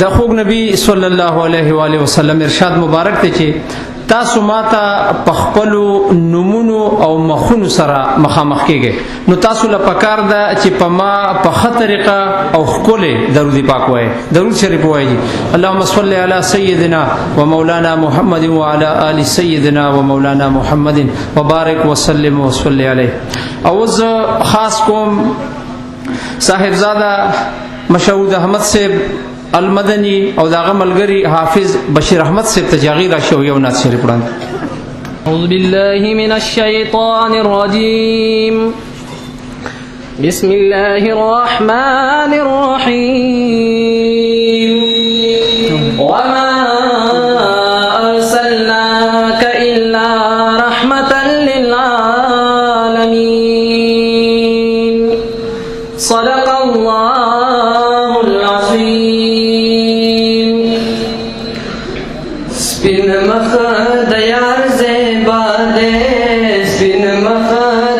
د خوږ نبی صلی الله علیه و آله وسلم ارشاد مبارک ته چې تاسو ماته په خپل نمونو او مخونو سره مخامخ کېږئ، نو تاسو له پکار ده چې په ما په ښه طریقه او ښکلې درود پاک وایي، درود شریف وایي. اللهم صل علی سیدنا و مولانا محمد وعلى آل سیدنا و مولانا محمد وبارک وسلم وصلی علیه. او زه خاص کوم صاحبزاده مشهود احمد صاحب المدنی او داغه ملګری حافظ بشیر احمد صاحب تجاغی را شو یو نات شریف قرآن. اعوذ بالله من الشیطان الرجیم بسم الله الرحمن الرحیم وما ارسلناك الا رحمة للعالمین صدق الله العظیم. سپین مخ د یار زیبا دے، سپین مخ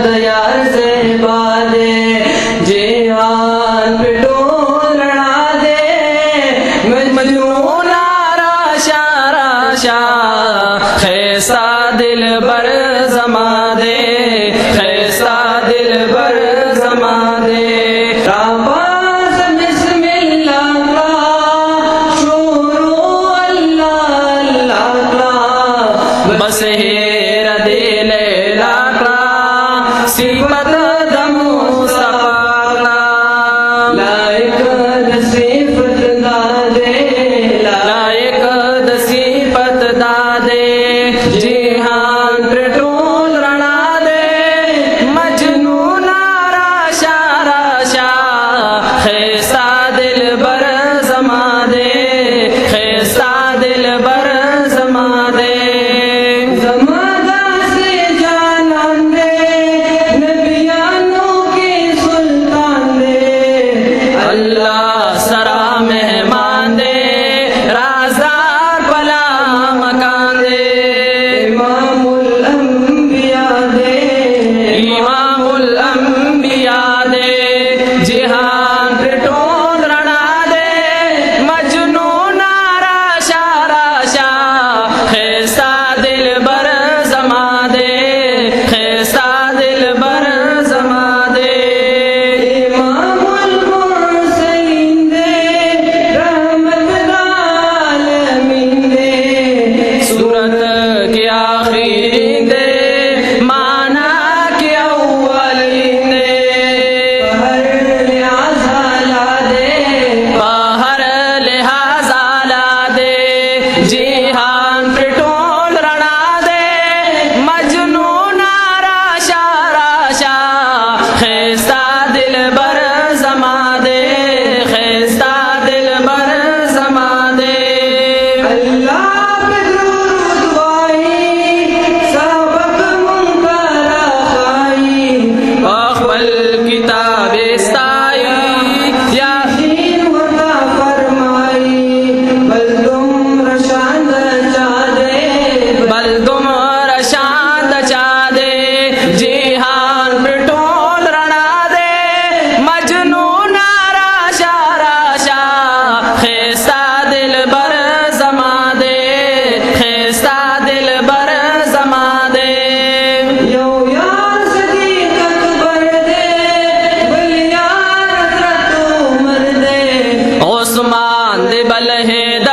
د یار زیبا دے، جہان پہ ڈول رڑا دے، مجنون راشا راشا خیسا دل بر زما دے، خیسا دل بر زما دے. بسہیر دل لاکڑا صفت دموساکڑا، لائق دصیفت دادے، لائق دصیفت دادے، جہان پر ٹول رنا دے، مجنون راشا راشا خیسا دل بر زما دے، خیسا دل بر زما دے. اللہ سرا مہمان دے، رازدار پلا مکان دے، امام الانبیاء دے، امام الانبیاء دے، جہان پہ ٹول رنا دے، مجنون راشا راشا خیسا دل بر زما دے، خیسا دل بر زما دے. جہان پہ ٹول رنا دے، مجنون راشا راشا خیسا دل بر زما دے، خیسا دل بر زما دے. اللہ پہ درود وائی سبق منکر خائی، اخبل کتاب استائی یاسین وطا فرمائی، بل تم رشاند چا دے، جہان پہ ٹول رنا دے، مجنون راشا راشا خیسا دل بر زما دے، خیسا دل بر زما دے. یو یار صدیق اکبر دے، بل یار حضرت عمر دے، عثمان دے بل حیدر